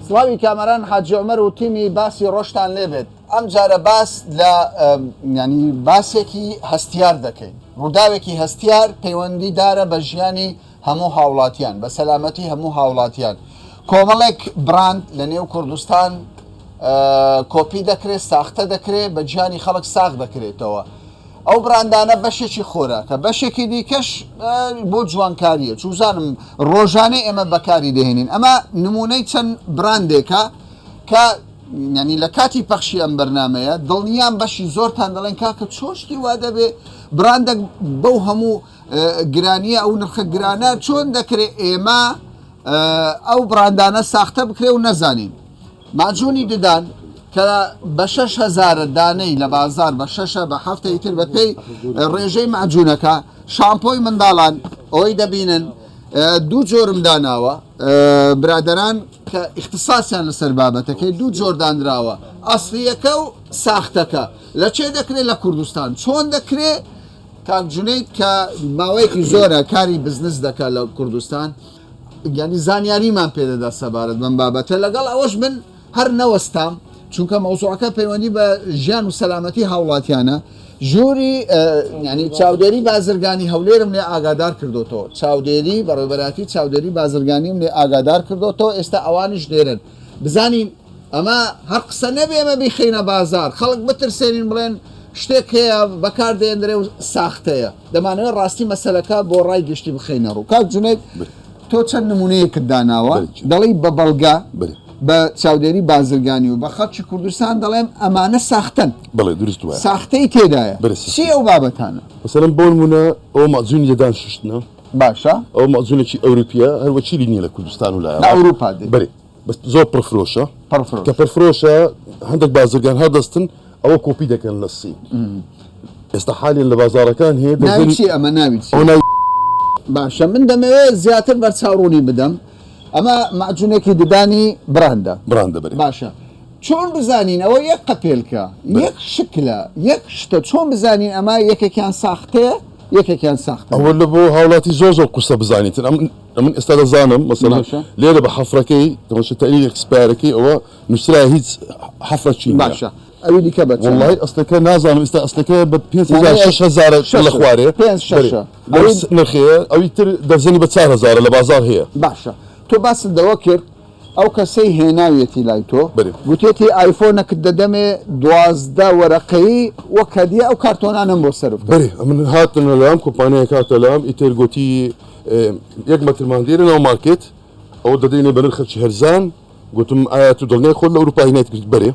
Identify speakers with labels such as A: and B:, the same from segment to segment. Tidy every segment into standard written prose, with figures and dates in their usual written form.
A: سڵاوی کامەران حاجی عومەر و تیمی باسی ڕۆژتان لێبێت ئەم جارە باس لە ینی باسێکی هەستیار دەکەین ڕووداوێکی هەستیار پەیوەندیدارە بە ژیانی هەموو هاوڵاتیان بە سەلامەتی هەموو هاوڵاتیان کۆمەڵێک براند لە نێو کوردستان کۆپی دەکرێت ساختە دەکرێت بە گیانی خەڵک ساغ دەکرێتەوە ئەو براندانە بەشێکی خۆرە کە بەشێکی دیکەش بۆ جوانکاریە چوزانم ڕۆژانەی ئێمە بەکاری دەهێنین ئەمە نمونەی چەند براندێکە کە ینی لە کاتی پەخشی ئەم بەرنامەیە دڵنیان بەشی زۆرتان دەڵێن کاکە چۆشتی وا دەبێ براندێک بەو هەموو گرانیە ئەو نرخە گرانە چۆن دەکرێت ئێمە ئەو براندانە ساختە بکرێ و نەزانین ماجوونی ددان کە بە 6,000 دانەی لە بازار بە 6 بە هەفتەی تر بە پێی ڕێژەی ماجوونەکە شامپۆی منداڵان ئەوەی دەبینن دوو جۆرم داناوە برادران کە اختصاسیان لەسەر بابەتەکەی دوو جۆر دانراوە ئەسڵیەکە و ساختەکە لە چێ دەکرێت لە کوردستان چۆن دەکرێت کاک جونەید کە ماوەیەکی زۆرە کاری بزنس دەکات لە کوردستان یعنی زانیاریمان پێدەدا سەبارەت بەم بابەتە لەگەڵ ئەوەش من هەر نەوەستام چونکە مەوزوعەکە پەیوەندی بە ژیان و سەلامەتی هاوڵاتیانە ژووری ینی چاودێری بازرگانی هەولێرم لێ ئاگادار کردوتەوە چاودێری بەڕێوەبەراتی چاودێری بازرگانیم لێ ئاگادار کردوتەوە ئێستا ئەوانش دێرن بزانین ئەمە هەر قسە نەبێ ئەمە بیخینە بازار خەڵک بترسێنین بڵێن شتێک هەیە بەکاردێنرێ و ساختەیە دەمانەوێت ڕاستی مەسەلەکە بۆ ڕای گشتی بخینە ڕوو کاک جونەید تۆ چەند نمونەیەکت داناوە دەڵی بە بەڵگا بە چاودێری بازرگانی و بە خەڵکی کوردستان دەڵێم ئەمانە ساختن
B: بڵێ دروست وایە
A: ساختەی تێدایە چی ئەو بابەتانە
B: مەسەلەن بۆ نمونە ئەو مەعجونی لەدان ششتنە
A: باشە
B: ئەو مەعجونێکی ئەوروپیە هەروە چیلی نییە لە کوردستان و لە
A: ئەوروپا
B: بەێ زۆر پڕفرۆشە کە پەرفرۆشە هەندێک بازرگان هەدەستن ئەوە کۆپی دەکەن لە سی ئێستا حالیان لە بازارەکان هەیە
A: ناوی ئەمە ناوی باشە من دەمەوێت زیاتر بەرچاوڕوونی بدەم ئەمە ماجونێکی ددانی براندە
B: بەرێ
A: باشە چۆن بزانین ئەوە یەک قەپێلکە یەک شکلە یەک شتە چۆن بزانین ئەمە یەکێکیان ساختەیە یەکێکیان ساختە
B: ئەوە لە بۆ هاوڵاتی زۆر قورسە بزانیتن من ئێستا دەزانم مەسەڵەن لێرە بە حەفرەکەی تەماشەتەری ئەکسپایرەکەی ئەوە نووسرا هیچ حەفرە چین
A: باشە ئەوی دیکە بە
B: وڵی ئەسلەکە نازانم ئێستا ئەسلەکە بە 5,000 لە خوارێ نرخەیە ئەوی تر دەزانی بە 4,000 لە بازار هەیە
A: باشە تۆ باست دەوە کرد ئەو کەسەی هێناویەتی لای تۆ گوتێتی ئایفۆنەکت دەدەمێ 12 وەرەقەی وەک هەدیە ئەو کارتۆنانم بۆ سەر
B: بەێ من هاتن لەلام کۆمپانیای کاتە لام ئیتر گوتی 1 مەترمان دیرنەوە مارکێت ئەو دەدەینێ بە نرخەکی هەرزان گوتم ئایا تو دڵنیای خۆت لە ئەوروپای نایت کرد بەرێ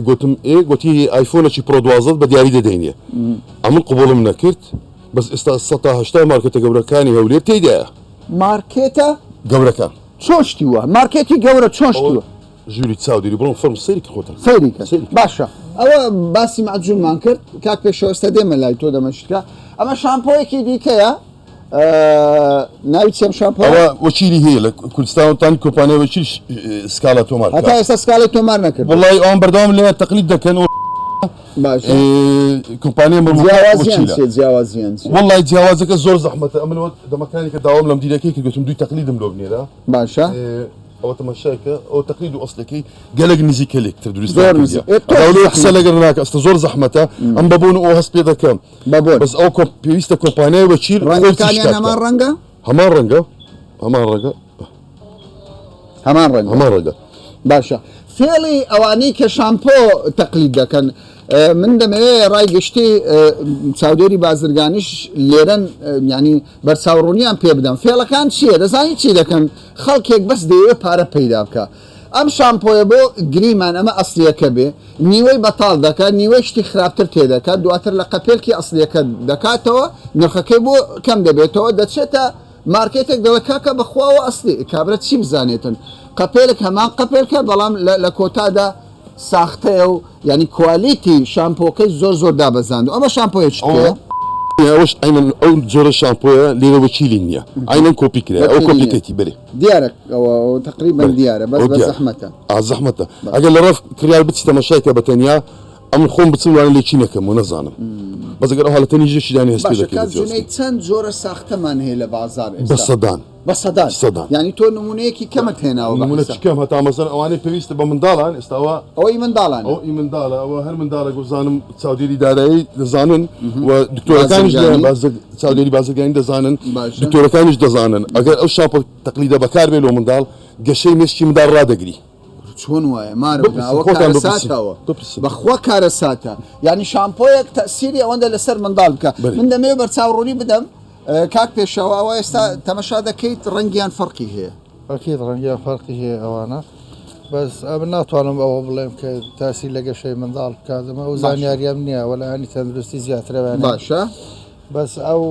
B: گوتم گوتی ئایفۆنەکی پرۆ 12 بە دیاری دەدەینێ ئەمن قوبوڵم نەکرد بەس ئێستا 180 مارکێتە گەورەکانی هەولێر تێدایە
A: مارکێتە
B: گەورەکان
A: چۆشتی وە مارکێتی گەورە چۆشتی وە
B: ژووری چاودێری بڵم فەرم سەیری خۆتە
A: سەیری باشە ئەوە باسی ماجوونمان کرد کاک پێشەوەستە دێمە لای تۆ دەمەشتکە ئەمە شامپۆیەکی دیکەیە ناوی چێم شامپۆ
B: وەچیری هەیە لە کوردستانتان کۆمپانیا وەچی سکالا تۆمار
A: هەتا ئێستا سکاڵی تۆمار نەکرد
B: وڵی ئەوان بەردەوام لێ تەقلید دەکەن کۆمپانیا
A: جیاوازیان
B: وڵی جیاوازەکە زۆر زەحمەتە ئەمنەوە دەمەکانی کە داوام لەم دیرەکەی کە گوتم دوی تەقلیدم لۆ بنێرە
A: باشە
B: ئەوە تەماشاکە ئەو تەقلید و ئەسلەکەی گەلێک نزیکە لێکتر دروست قسە لەگەر ناکە ئەستا زۆر زەحمەتە ئەم بەبوون ئەو هەست پێ دەکەم بەس ئەو پێویستە کۆمپانیای وەچیر
A: ڕەنگەکانیان هەمان ڕەنگە
B: هەمان ڕەنگە
A: باشە فێڵی ئەوانەی کە شامپۆ تەقلید دەکەن من دەمەوێت ڕای گشتی چاودێری بازرگانیش لێرەن ینی بەرچاوڕوونیان پێ بدەم فێڵەکان چییە دەزانی چی دەکەن خەڵکێک بەس دەیەوێت پارە پەیدا بکە ئەم شامپۆیە بۆ گریمان ئەمە ئەسلیەکە بێ نیوەی بەتاڵ دەکات نیوەی شتی خراپتر تێدەکات دواتر لە قەپێلکی ئەسلیەکە دەکاتەوە نرخەکەی بۆ کەم دەبێتەوە دەچێتە مارکێتێک دەڵێ کاکە بەخواوە ئەسلی کابرا چی بزانێتن قەپێلێک هەمان قەپێلکە بەڵام لە کۆتادا ساختەیە و ینی کوالیتی شامپۆکەی زۆر دابەزاند و ئەمە شامپۆیە چیە؟
B: ئەوش ئەینەن ئەو جۆرە شامپۆیە لێرەوە چیلی نییە ئاینەن کۆپی کرا ئەو کۆپیکەتی بەرێ
A: دیارە ئەوە تقریبان دیارە بەس بە زەحمەتە
B: ئەگەر لە ڕەف کریار بچی تەماشایکە بەتەنیا ئەم خۆم بچم وانە لێ چی نەکەم و نەزانم بەزگەر ئەو حالەتە نیژێشیدانی هەستی
A: باشە
B: دەکەیت
A: کاتژنەی چەند جۆرە ساختەمان هەیە لە بازار
B: بە سەدان
A: بەسەدان ینی تۆ نمونەیەکی کەمت هێناوە
B: نمونە چکەم هەتا مەسەر ئەوانەی پێویستە بە منداڵان ئێستاوە
A: ئەوەی منداڵان
B: ئەو ئی منداڵە ئەوە هەر منداڵە گوزانم چاودێری دارایی دەزانن و دکتۆرەکانیش چاودێری بازرگانی دەزانن دکتۆرەکانیش دەزانن ئەگەر ئەو شاپە تەقلیدە بەکار بێت لەو منداڵ گەشەی مێشکی منداڵ ڕدەگری
A: چۆن وایە مارەوە کارەساتەوە بەخوا کارەساتە ینی شامپۆیەک تەسیری ئەوەندە لەسەر منداڵ بکە من دەمەوێت بەرچاوڕوونی بدەم کاک پێشەوە ئێستا تەمەشا دەکەیت ڕەنگیان فەرقی هەیە
C: ئەکیت ڕەنگیان فەرقی هەیە ئەوانە بەس ئەمە ناتوانم ئەوە بڵێم کە تاسی لە گەشەی منداڵ بکاتمە ئەو زانیاریەم نییە وەلایانی تەندروستی زیاترەوە
A: باشە
C: بەس ئەو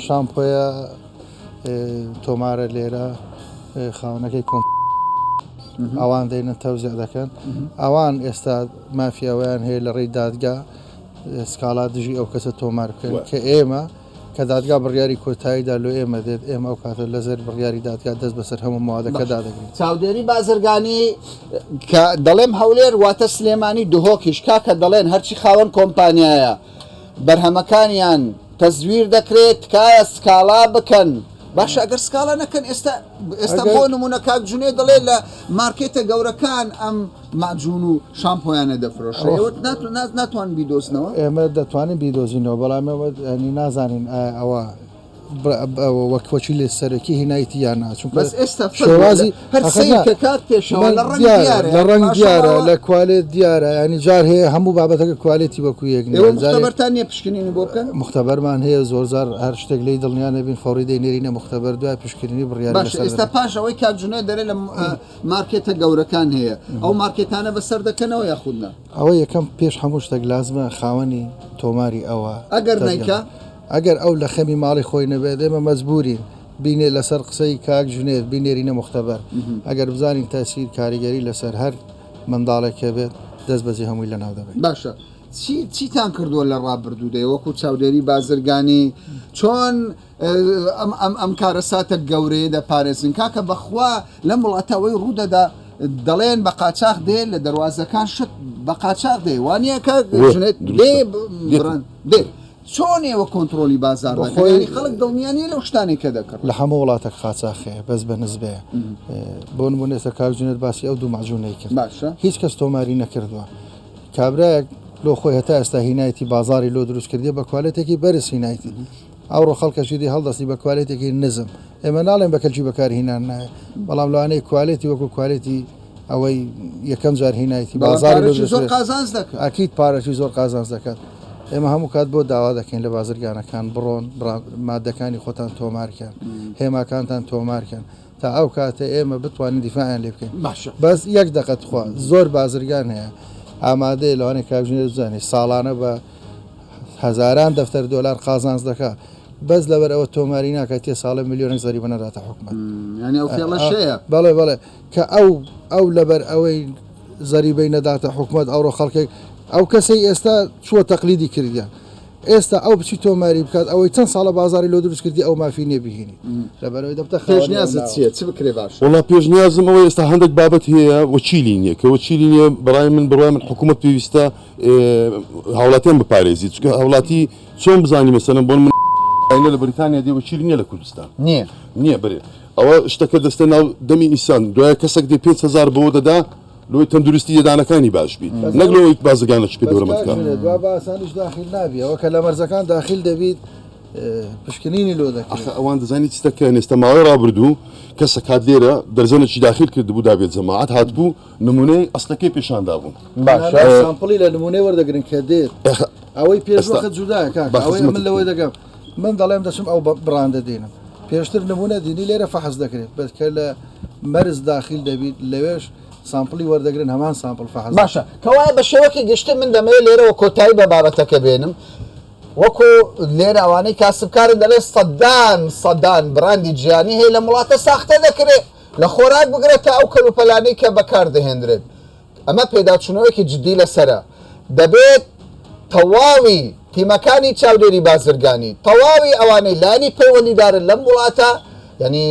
C: شامپۆیە تۆمارە لێرە خاونەکەی کۆم ئەوان دەینە تەوزیع دەکەن ئەوان ئێستا مافیاویان هەیە لە ڕێی دادگا سکاڵا دژی ئەو کەسە تۆمار بکەن کە ئێمە کە دادگا بڕیاری کۆتاییدا لۆ ئێمە دێت ئێمە ئەو کاتە لەزەر بڕیاری دادگا دەست بەسەر هەموو ماوادەکە دادەگرین
A: چاودێری بازرگانی کە دەڵێم هەولێر واتە سلێمانی دهۆکیش کاکە دەڵێن هەرچی خاوەن کۆمپانیایە بەرهەمەکانیان تەزویر دەکرێت تکایە سکاڵا بکەن باشە ئەگەر سکاڵا نەکەن ئێستا بۆ نمونە کاک جونێ دەڵێ لە مارکێتە گەورەکان ئەم ماجون و شامپۆیانە دەفرۆشێت ناتوان بیدۆزنەوە
C: ئێمە دەتوانین بیدۆزینەوە بەڵام ئەنی نازانین ئەوە وەکوەچی لێ سەرەکی هینایەتی یان ناچون
A: بەس ئێستا شێوازی هەرسەیە کات پێشەوە
C: لە ڕەنگ دیارە لە کوالێت دیارە ینی جار هەیە هەموو بابەتەکە کوالێتی وەکو
A: یەکبەرتانە پشکنینی بۆ بکەن
C: مختبەرمان هەیە زۆرزار هەر شتێک لی دڵنیانە بین فۆری دەینێرینە مختبەر دوای پشکننی بڕیار
A: ئێستا پاش ئەوەی کاتژنە دەرێ لە مارکێتە گەورەکان هەیە ئەو مارکێتانە بەسەر دەکەنەوە یاخودنا
C: ئەوە یەکەم پێش هەموو شتێک لازمە خاوەنی تۆماری ئەوە
A: ئەگەر نیکە
C: ئەگەر ئەو لە خەمی ماڵی خۆی نەبێت ئێمە مەزبورین بینێ لەسەر قسەی کاک ژنێت بینێرینە مختبەر ئەگەر بزانین تاسیر کاریگەری لەسەر هەر منداڵێکە بێت دەست بەجێ هەمووی لە ناو دەبێت
A: باشە چیتان کردووە لە ڕابردوودەی وەکو چاودێری بازرگانی چۆن ئەم کارەساتە گەورەیە دەپارێزن کاکە بەخوا لەم وڵاتەوەی ڕوودەدا دەڵێن بە قاچاق دێ لە دەواازەکان شت بە قاچاق دێ وانە کە دێ چۆن ئێوە کۆنتترۆلی بازار خۆی خەڵک دڵنیانی لەو شتانی کە دەکرد
C: لە هەموو وڵاتێک قاچاخەیە بەس بە نزبەیە بۆ نمونێستا کاکژنێت باسی ئەو دوو ماجوونەی کرد
A: باشە
C: هیچ کەس تۆماری نەکردووە کابراایەک لۆ خۆی هەتا ئێستا هینایەتی بازاری لۆ دروست کردی بە کوالێتێکی بەرز هینایەتی ئەوڕۆ خەڵکەشیدی هەڵدەستی بە کوالێتێکی نزم ئێمە ناڵێن بە کەلکی بەکاری هینان نایە بەڵام لەوانەیە کوالێتی وەکو کوالێتی ئەوەی یەکەم جار هینایەتی بازاری
A: زۆر قازانز دەکات
C: ئاکیت پارەی زۆر قازانز دەکات ئێمە هەموو کات بۆ داوا دەکەین لە بازرگانەکان بڕۆن مادەکانی خۆتان تۆمارکەن هێماکانتان تۆمارکەن تا ئەو کاتە ئێمە بتوانین دیفاعیان لێ بکەین بەس یەک دەقەت خوا زۆر بازرگان هەیە ئامادەی لەوانەیە کاژنێ بزانێ ساڵانە بە هەزاران دەفتەر دۆلار قازانز دەکات بەس لەبەر ئەوە تۆماری ناکات تێ ساڵە میلیۆنێک زەریبە نەداتە حکومەت بەڵێ بەڵێ کە ئەو لەبەر ئەوەی زەریبەی نەداتە حکومەت ئەوڕۆ خەڵکێک ئەو کەسەی ئێستا چووە تەقلیدی کردیان ئێستا ئەو بچی تۆماری بکات ئەوەی چەند ساڵە بازاری لۆ دروست کردی ئەو مافی نێبیهێنی لەبەرەوەی دەبتە
A: پێشنیازت چییە چ بکرێ باش
B: وڵا پێشنیازم ئەوەی ئێستا هەندێک بابەت هەیە وەچیلی نییە کە وەچیلی نییە بەڕای من حکوومەت پێویستە هاوڵاتیان بپارێزی چکە هاوڵاتی چۆن بزانی مەسەلەن بۆ من لە بریتانیا دی وەچیلی نییە لە کوردستان نییە بەرێ ئەوە شتەکە دەستە ناو دەمی ئینسان دوایە کەسێک دێ 5,000 بۆ دەدا لۆی تەندروستی یەدانەکانی باش بی نەگلەوەی بازرگانە پێ دەوڵەمەندکان
C: دوا باسانیش داخل نابیەوە کە لە مەرزەکان داخل دەبیت پشکنینی لۆ دەکەن
B: ئەوان دەزانی چتەکە نێستە ماوەی ڕابردوو کەسە کات لێرە دەرزەنێکی داخل کردبوو دابێت جەماعەت هاتبوو نمونەی ئەسلەکەی پێشاندا بوون
C: سامپڵی لە نمونەی وەردەگرن کە دێت ئەوەی پێشوەخت جودایە کاکەوەی من لەوەی دەگەم من دەڵێم دەچم ئەو بڕاندە دێنم پێشتر نمونە دینی لێرە فەحز دەکرێت بەس کە لە مەرز داخل دەبیت لەوێش سامپڵی وەردەگرن هەمان سامپڵ فەحز
A: باشە کەوایە بە شێوەکی گشتن من دەمەوێت لێرەوە کۆتایی بە بابەتەکە بێنم وەکو لێرە ئەوانەی کاسبکارن دەڵێ سەدان بڕاندی جیانی هەیە لە وڵاتە ساختە دەکرێت لە خۆراک بگرێتە ئەو کەلوپەلانەی کە بەکار دەهێنرێت ئەمە پێداچوونەوەیکی جددی لەسرە دەبێت تەواوی تیمەکانی چاودێری بازرگانی تەواوی ئەوانەی لانی پەیوەندیدارن لەم وڵاتە ینی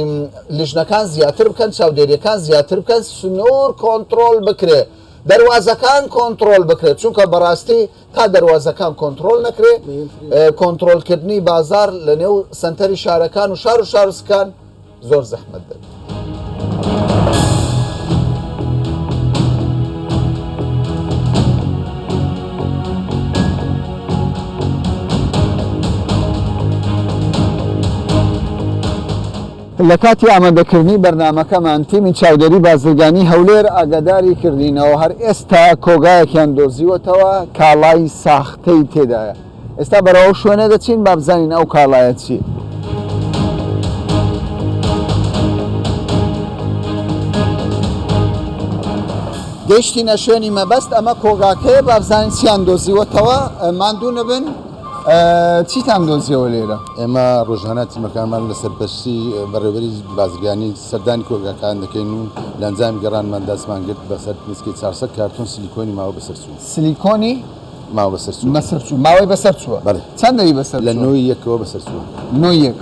A: لیژنەکان زیاتر بکەن چاودێریەکان زیاتر بکەن سنوور کۆنتترۆل بکرێ دەواازەکان کۆنتترۆل بکرێت چونکە بەڕاستی تا دەواازەکان کۆنتترۆل نەکرێت کۆنتترۆلکردنی بازار لە نێو سنتەری شارەکان و شار و شارستکان زۆر زەحمەت دەبێت. لە کاتی ئامادەکردنی بەرنمەکەمان تیمی چاودێری بازرگانی هەولێر ئاگاداری کردینەوە هەر ئێستا کۆگایەکیان دۆزیوەتەوە کاڵای ساختەی تێدایە. ئێستا بەرەوە شوێنە دەچین با بزانین ئەو کاڵایە چی. گەیشتینە شوێنی مەبەست ئەمە کۆگاکەیە با بزانین چیان دۆزیوەتەوە ماندوو نەبن چیتان دۆزیەوە لێرە؟
D: ئێمە ڕۆژانە تیمەکانمان لە سەرپەرشتی بەڕێوەری بازرگانی سەردانی کۆگاکان دەکەین و لە ئەنجامی گەڕانمان دەستمان گرت بەسەر نزیکەی 400 کارتۆن سیلیکۆنی ماوە بەسەر چوو.
A: سیلیکۆنی
D: ماوە بەسەر چوو.
A: بەسەر چوو ماوەی بەسەر چووە.
D: بەڵێ.
A: چەندەوی بەسەر
D: لە 9 بەسەر چووە.
A: 9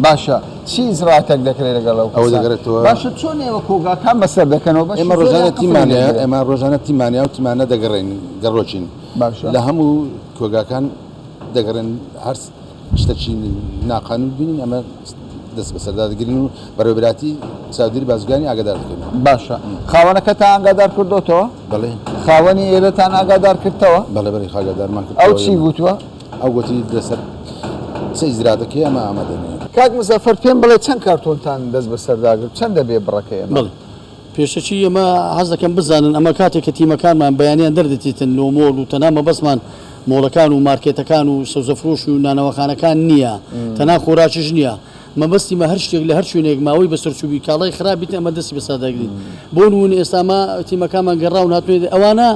A: باشە چی ئیزراعاتێک دەکرێت لەگەڵ
D: ئەو دەگرێتەوە.
A: باشە چۆن ئێوە کۆگاکان بەسەر دەکەنەوە باش
D: ئێمە ڕۆژانە تیمانەیە ئێمە ڕۆژانە تیمانیا و تیمانە دەگەڕێن گەڕۆچین
A: باشە
D: لە هەموو کۆگاکان دەگەڕێن هەر شتێکی ناقانون بینین ئەمە دەست بەسەردا دەگرین و بەڕێوەبەراتی چاودێری بازرگانی ئاگادار دەکەین.
A: باشە خاوەنەکەتان ئاگادار کردوتەوە؟
D: بەڵێ.
A: خاوەنی ئێرەتان ئاگادار کردەوە؟
D: بەڵێ بەڵێ ئاگادارمان کرد.
A: ئەو چی گوتووە؟
D: ئەو گوتی لەسەر چه ئیزراتەکەی ئەمە ئامادەنیە.
A: کاک مزەفەر پێم بڵێ چەند کارتۆنتان دەست بەسەرداگرت چەند دەبێ بڕەکەی ئەمە؟
E: بڵێ پێشەچی ئەمە حەز دەکەم بزانن ئەمە کاتێک کە تیمەکانمان بەیانیان دەردەچێتن لۆمۆڵ و تەنامە بەسمان مۆڵەکان و مارکێتەکان و سەوزەفرۆش و نانەوەخانەکان نییە تەنا خۆراکیش نییە مەبەستیمە هەر شتێک لە هەر شوێنێک ماوەی بەسەرچوبی کاڵای خراپیت ئەمە دەستی بەسادەگرین بۆ نمونە ئێستامە تیمەکانمان گەڕاون هاتوێت ئەوانە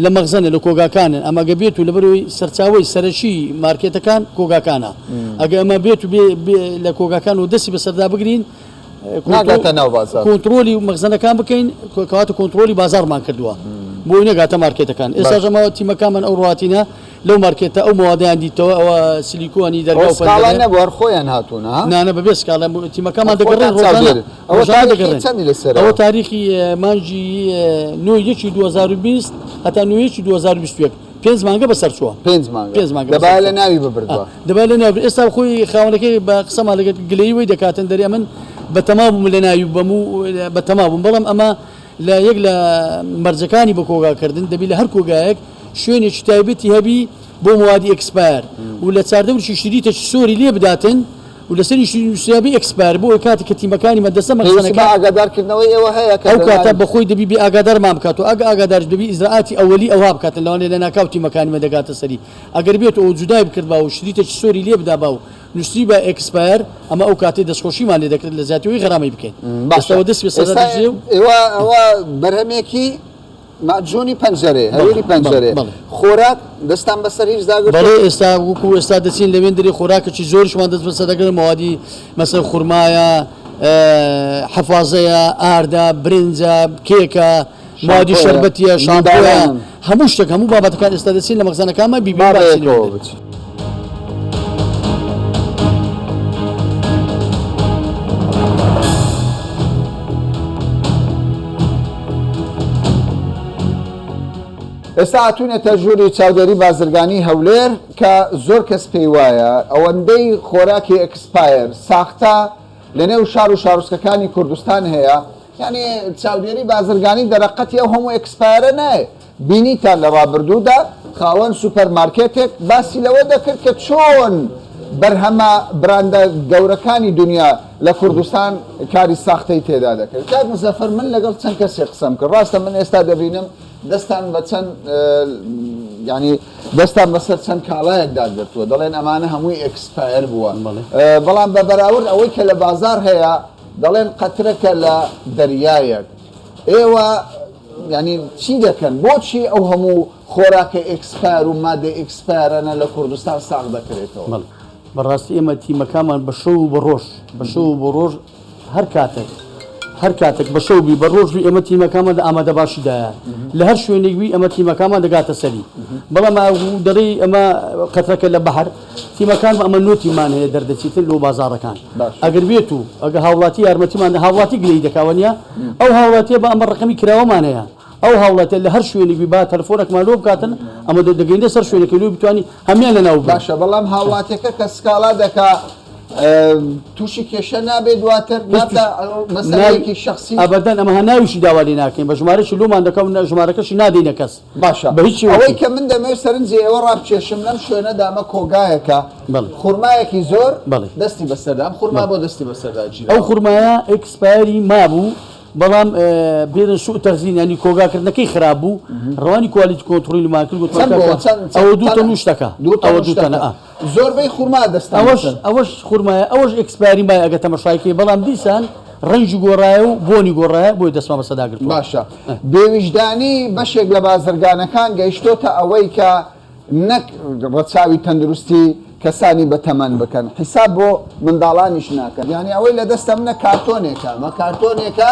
E: لە مەغزەنە لە کۆگاکانن ئەمە گە بێت و لەبەرەوەی سەرچاوی سەرەکی مارکێتەکان کۆگاکانە ئەگە ئەمە بێت و لە کۆگاکان و دەستی بەسەردا بگرین
A: ناگاتە ناو بازار
E: کۆنتترۆلی مەغزەنەکان بکەین کەواتە کۆنتترۆلی بازارمان کردووە بۆی نەگاتە مارکێتەکان ئێستا ژەمەوە تیمەکانمان ئەو ڕاتینە لەو مارکێتە ئەو مادەیان دیتەوە ئەوە سیلیکۆنی
A: دەرگاڵ نەبووە خۆیان هاتوونە
E: نانە بەبێ سکاڵە تیمەکانمان دەگەڕێن ئەوە تاریخی مانجی 9/1/2020 هەتا 9/1/2021 5 مانگە بەسەر چووە
A: 5 مانگە دەبای لە ناوی ببردووە
E: دەبای لە ناوی ئێستا خۆی خاوەنەکەی بە قسەمان لەگەڵ گلەیی دەکاتن دەری من بەتەما بووم لە ناوی بەتەما بووم بەڵام ئەمە لە یەک لە مەرجەکانی بە کۆگاکردن دەبی لە هەر کۆگایەک شوێنێکی تایبەتی هەبی بۆ موادی ئەکسپایر و لە چاردەوری شریتە سۆری لێ بداتن و لەسەری سویابی ئەکسپایر بۆ کاتی کە تیمەکانی مەدەستە مەغزەنەکە
A: ئاگادارکردنەوەی ئەوە هەیە
E: ئەو کاتە بەخۆی دەبی بێ ئاگادارمان بکات و ئاگادار دەبی ئیزراعاتی ئەوەلی ئەوها بکاتن لەوانێ لە ناکاو تیمەکانی مەدەگاتە سەری ئەگەر بێت ئەو جودای بکرد با و شریتێکی سۆری لێ بدا با و نووسی بە ئەکسپایر ئەمە ئەو کاتێ دەستخۆشیمان لێ دەکرد لە زیاتیەوەی غەرامی بکەین باشەوە دەست
A: ئەوە بەرهەمێکی ماجۆنی پەنجەرێ هەوێری پەنجەرێ خۆراک دەستان بەسەر هیچ داگرێت
E: بەڵێ ئێستا وەکو ئێستا دەچین لەوێن دەری خۆراکەی زۆرشمان دەست بەسەر دەگرن مەوادی مەسەر خورمایە حەفازەیە ئاردا برنجە کێکە موادی شەربەتیە شامپۆیە هەموو شتێک هەموو بابەتەکان ئێستا دەچین لە مەخزانەکانمان بیبیێتەوە بچین
A: ئێستا هاتوونێتە ژووری چاودێری بازرگانی هەولێر کە زۆر کەس پێی وایە ئەوەندەی خۆراکی ئەکسپایر ساختە لە نێو شار و شارۆچکەکانی کوردستان هەیە یعنی چاودێری بازرگانی دەرەقەتی ئەو هەموو ئەکسپایرە نایە بینیتان لە ڕابردوودا خاوەن سوپەرمارکێتێک باسی لەوە دەکرد کە چۆن بەرهەمە براندە گەورەکانی دنیا لە کوردستان کاری ساختەی تێدا دەکرد کاک مزەفەر من لەگەڵ چەند کەسێ قسەم کرد ڕاستە من ئێستا دەبینم دەستان بە چەند ینی دەستان بەسەر چەند کاڵایەک داگرتووە دەڵێن ئەمانە هەمووی ئەکسپایر بووە بەڵام بە بەراورد ئەوەی کە لە بازار هەیە دەڵێن قەترەکە لە دەریایەک ئێوە ینی چی دەکەن بۆچی ئەو هەموو خۆراکە ئەکسپایر و مادە ئەکسپایرەنە لە کوردستان ساغ دەکرێتەوە
E: بەڕاستی ئێمە تیمەکانمان بە شەو و بە ڕۆژ بە شەو و بە ڕۆژ هەر کاتێک بە شەوبی بە ڕۆژوی ئەمە تیمەکانمان ئامادە باشیدایە لە هەر شوێنێکوی ئەمە تیمەکانمان دەگاتە سەری بەڵام دەڕی ئەمە قەترەکە لە بەحر تیمەکان ئەمە نۆتیمان هەیە دەردەچیتن لۆ بازارەکان ئەگەر بێت و ئەگە هاوڵاتی یارمەتیمان هاوڵاتی گلەی دەکاوەنیە ئەو هاوڵاتیە بە ئەمە ڕقەمی کراوەمان هەیە ئەو هاوڵاتە لە هەر شوێنێکی با تەلەفۆنێکمان لۆ بکاتن ئەمە دەگەینە سەر شوێنێکی لۆ بتوانانی هەمیان لەناو بن.
A: باشە بەڵام هاوڵاتەکە کە سکاڵا دەکا تووشی کێشە نابێت دواتر مەسەلەیەکی شخصی
E: ئەبەدەن ئەمە هەناویشی داوای ناکەین بە ژمارەی لۆمان دەکەم ژمارەکەشی نادەینە کەس
A: باشە
E: بە هیچ
A: ئەوەی کە من دەمەوێت سەرنجی ئێوە ڕابچێشم لەم شوێنەدا ئەمە کۆگایەکە خورمایەکی زۆر دەستی بەسەردا ئەم خورما بۆ دەستی بەسەردا
E: ئەو خورمایە ئەکسپایری مابوو بەڵام بێرن سوء تەخزین ینی کۆگاکردنەکەی خراپ بوو ڕەوانی کوالیتی کۆنتڕۆلی ماکرد ئەوە دوو تەن شتەکە ئەوە دوو تەنە
A: زۆربەی خورما دەست
E: ئەوەش خورمایە ئەوەش ئەکسپایری مای ئەگە تەمەشایکەی بەڵام دیسان ڕەنجی گۆڕایە و بۆنی گۆڕایە بۆی دەستمان بەسەداگرت.
A: باشە بێویژدانی بەشێک لە بازرگانەکان گەیشتۆتە ئەوەی کە نەک ڕەچاوی تەندروستی کەسانی بەتەمەن بکەن حیساب بۆ منداڵانیش ناکەن یعنی ئەوەی لە دەستە منە کارتۆنێکە مە کارتۆنێکە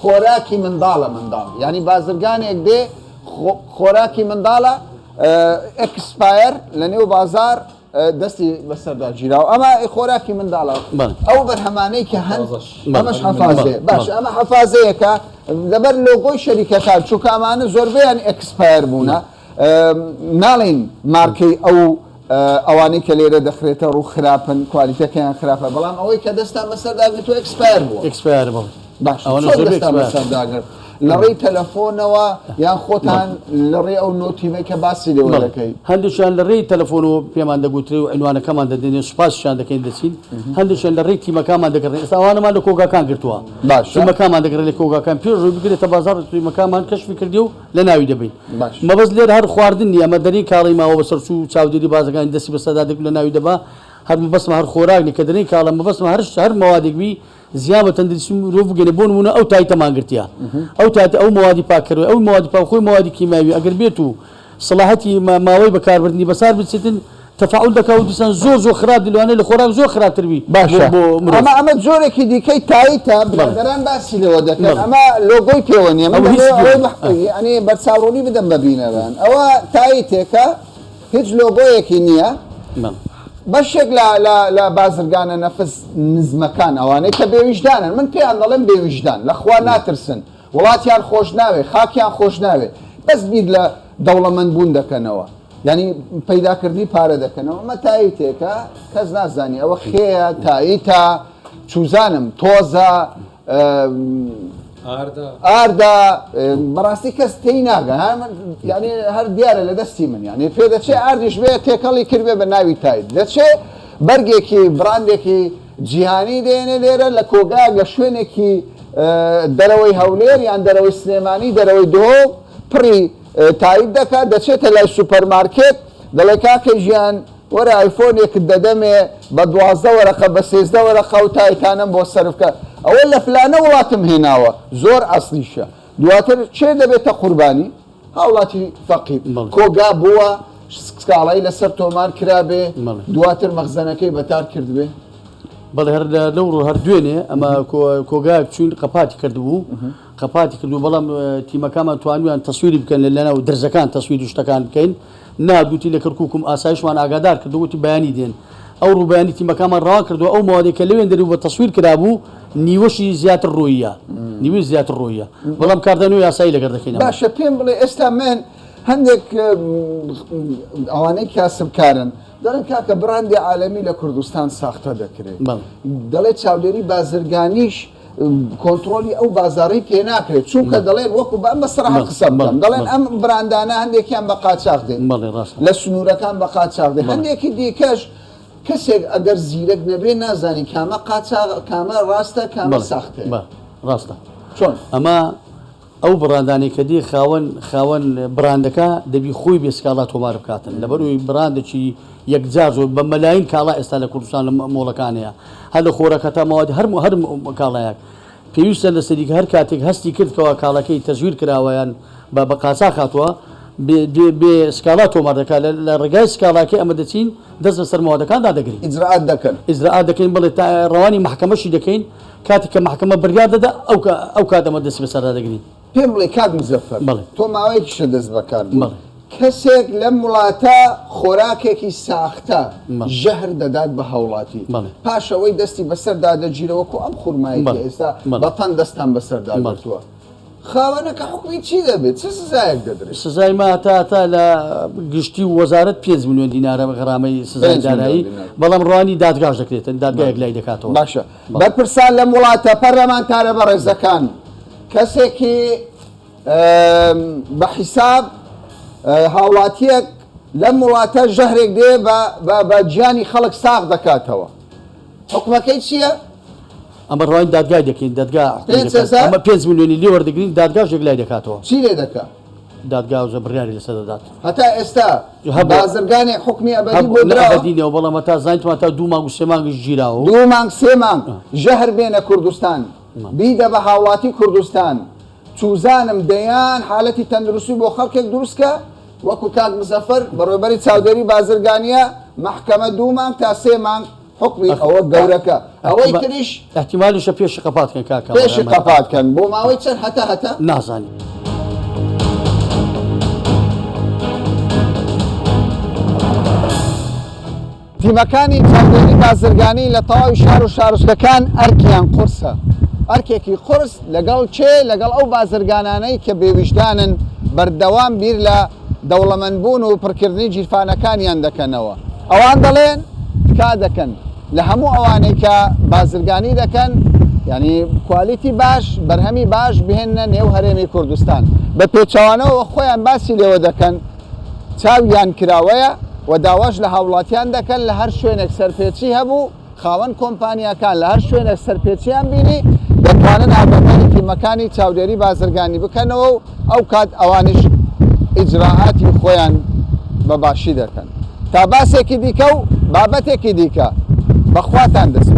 A: خۆراکی منداڵە منداڵ ینی بازرگانێک دێ خۆراکی منداڵە ئەکسپایر لە نێو بازار دەستی بەسەردا گیراوە ئەمە خۆراکی منداڵە ئەو بەرهەمانەی کە هەن ئەمەش حەفازێ باش ئەمە حەفازەیەکە لەبەر لۆگۆی شەریکەکان چووکامانە زۆربیان ئەکسپایر بوونە ناڵین مارکەی ئەو ئەوانەی کە لێرە دەخرێتە ڕوو خراپن کوالیتەکەیان خراپە بەڵام ئەوەی کە دەستان بەسەرداگرێت و ئەکسپایر بووە
E: ئەکسپایر بڵ
A: باش دەستان بەسەرداگرێت لە ڕێی تەلەفۆنەوە یان خۆتان لە ڕێ ئەو نۆتیڤەی کە باسی لێوە دەکەی
E: هەندێکیان لە ڕێی تەلەفۆن و پێمان دەگوتری و عنوانەکەمان دەدێنێ سوپاسیان دەکەین دەچین هەندێکیان لە ڕێی تیمەکانمان دەگەڕێن ئێستا ئەوانەمان لە کۆگاکان گرتووە تیمەکانمان دەگەڕێت لە کۆگاکان پێش ڕۆی بگرێتە بازاڕ تیمەکانمان کەشفی کردی و لە ناوی دەبین مەبەست لێرە هەر خواردن نیە ئەمە دەرەی کاڵی ماوە بەسەر چوو چاودێری بازەکانی دەستی بەسەدا دەکرد لە ناوی دەبا هەر مەبەستمە هەر خۆراکنی کە دەرەی کاڵە مەبەستمە هەر مەوادێکبی زیان بە تەندروستی مرۆڤ بگەنێ بۆ نمونە ئەو تایتەمان گرتیا ئەو تایتە ئەو موادی پاکردەوە ئەو موادی پاکخۆی موادی کیماوی ئەگەر بێت و سەلاحەتی ماوەی بەکاربردنی بەسار بچێتن تەفاعول دەکات و دیسان زۆر خراپ دلوانێ لە خۆراک زۆر خراپتربی
A: باشە ئەمە جۆرێکی دیکەی تایتە برادەران باسی لەوە دەکەن ئەمە لۆگۆی پێوە نیە ئەنی بەرچاوڕۆنی بدەم بەبینەران ئەوە تایتێکە هیچ لۆگۆیەکی نییە بەشێک لە بازرگانە نەفس نزمەکان ئەوانەی کە بێویژدانن من پێیان دەڵێم بێویژدان لەخوا ناترسن وڵاتیان خۆش ناوێ خاکیان خۆش ناوێ بەس بیر لە دەوڵەمەند بوون دەکەنەوە ینی پەیداکردنی پارە دەکەنەوە ئەمە تایتێکە کەس نازانی ئەوە خێە تایتە چوزانم تۆزە ئاردا بەڕاستی کەس تێی ناگە ینی هەر دیارە لە دەستی من یانی پێ دەچێت ئاردیش بێ تێکەڵی کردبێ بە ناوی تایت دەچێت بەرگێکی براندێکی جیهانی دێنێ لێرە لە کۆگاک لە شوێنێکی دەرەوەی هەولێر یان دەرەوەی سلێمانی دەرەوەی دۆ پڕی تایت دەکات دەچێتە لای سوپەرمارکێت دەڵێ کاکە ژیان وەرە ئایفۆنێکت دەدەمێ بە 12 وەرەقە بە 13 وەرەقە و تایتانم بۆ سەرفکە ئەوە لە فلانە وڵاتم هێناوە زۆر ئەسلیشە دواتر چێ دەبێتە قوربانی هاوڵاتی فەقیر کۆگا بووە سکاڵایی لەسەر تۆمار کرابێ دواتر مەخزەنەکەی بەتار کردبێ
E: بەڵێ هەر لەو ڕۆ هەر دوێنێ ئەمە کۆگایك چوین قەپاتی کردبوو قەپاتی کردو بەڵام تیمەکانمان توانیان تەسویری بکەن لە لەناو دەرزەکان تەسویری شتەکان بکەین ناگوتی لە کەرکووکم ئاسایشمان ئاگادار کردووتی بەیانی دێن ئەو ڕووبیانی تیمەکانمان ڕاوا کردووە ئەو موادێک کە لەوێن دەری بە تەسویر کرابوو نیوەشی زیاتر ڕۆیە نیوی زیاتر ڕۆیە بەڵام کاردانەوەی یاسایی لەگەر دەکەین
A: باشە پێم بڵێ ئێستا من هەندێک ئەوانەی کاسبکارن دەڵێن کاکە براندی عالەمی لە کوردستان ساختە دەکرێت دەڵێت چاودێری بازرگانیش کۆنتترۆلی ئەو بازارەی پێ ناکرێت چونکە دەڵێن وەکو بەم بەسەرها قسە بکەم دەڵێن ئەم براندانە هەندێکیان بە قاچاق دێن لە سنوورەکان بە قاچاق دێن هەندێکی دیکەش کەسێک ئەگەر زیرەک نەبێ نازانی کامە قاچاق کامە ڕاستە کامە ساختە
E: ڕاستە
A: چۆن
E: ئەمە ئەو بڕاندانی کە دی خاوەن براندەکە دەبی خۆی بێسکاڵا تۆمار بکاتن لەبەروی براندێکی یەکجار زۆر بە مەلاین کاڵا ئێستا لە کوردستان لە مۆڵەکانەیە هەر لە خۆرەکە تا ماوەی هەر کاڵایەک پێویستە لە سەریکە هەر کاتێک هەستی کردکەوە کاڵەکەی تەزویر کراوەیان بە قاچاق هاتووە بێ سکاڵا تۆمار دەکات لە ڕێگای سکاڵاکەی ئەمە دەچین دەست بەسەر ماوەدەکاندا دەگرین ئیجرعات دەکەین بڵێ ڕەوانی محکەمەشی دەکەین کاتێک کە محکەمە بڕیار دەدا ئەو کاتەمە دەست بەسەردا دەگرین
A: پێم بڵێ کات مزەفەر تۆ ماوەیەکیشە دەست بەکار کەسێک لەم وڵاتە خۆراکێکی ساختە ژەهر دەدات بە هەوڵاتی پاشەوەی دەستی بەسەردا دەگیرەوەکو ئەم خورمایی ئێستا بەتەن دەستان بەسەردا بەتووە خاوەنەکە حکمی چی دەبێت چه سزایەک دەدرێت
E: سزای ما تا لە گشتی وەزارەت 5 میلیۆن دینارە بە غەرامەی سزای دارایی بەڵام ڕوانی دادگاش دەکرێتن دادگایەک لای دەکاتەوە
A: باشە بەرپرسان لە وڵاتە پەرلەمانتارە بە ڕێزەکان کەسێکی بە حیساب هاوڵاتیەک لەم وڵاتە ژەهرێک دێ بە گیانی خەڵک ساغ دەکاتەوە حکومەکەی چییە؟
E: ئەمە ڕوانی دادگای دەکەین دادگا ئەمە 5 میلیۆنی لێ وەردەگرین دادگاشێک لای دەکاتەوە
A: چی لێ دەکات؟
E: دادگا و بڕیاری لەسەر دەدات
A: هەتا ئێستا بازرگانی حکمی ئەبدی بۆ
E: درەوە بەڵام تا زانیتمان تا 2 مانگ و 3 مانگش گیراوە
A: 2 مانگ 3 مانگ ژەهر بێنە کوردستان بیدە بە هاوڵاتی کوردستان چوزانم دەیان حالەتی تەندروستی بۆ خەڵکێک دروستکە وەکو کاک مزەفەر بەڕێوەبەری چاودێری بازرگانیە محکەمە 2 مانگ تا 3 مانگ حکمی ئەوە گەورەکە ئەوەی تریش
E: احتیمالیشە پێشی قەپاتکەن کاکە
A: پێشی قەپاتکەن بۆ ماوەی چەند هەتا
E: نازانی
A: تیمەکانی چاودێری بازرگانی لە تەواوی شار و شارۆچکەکان ئەرکیان قورسە ئەرکێکی قورس لەگەڵ لەگەڵ ئەو بازرگانانەی کە بێویژدانن بەردەوام بیر لە دەوڵەمەندبوون و پڕکردنی جیرفانەکانیان دەکەنەوە ئەوان دەڵێن کا دەکەن لە هەموو ئەوانەی کە بازرگانی دەکەن ینی کوالیتی باش بەرهەمی باش بهێنە نێو هەرێمی کوردستان بە پێچەوانەوە خۆیان باسی لێوە دەکەن چاویان کراوەیە و داواش لە هاوڵاتیان دەکەن لە هەر شوێنێک سەرپێچی هەبوو خاوەن کۆمپانیەکان لە هەر شوێنێک سەرپێچیان بینی دەتوانن ئابەرمانی تیمەکانی چاودێری بازرگانی بکەنەوە و ئەو کات ئەوانش ئیجراعاتی خۆیان بەباشی دەکەن تا باسێکی دیکە و بابەتێکی دیکە بەخواتان دەست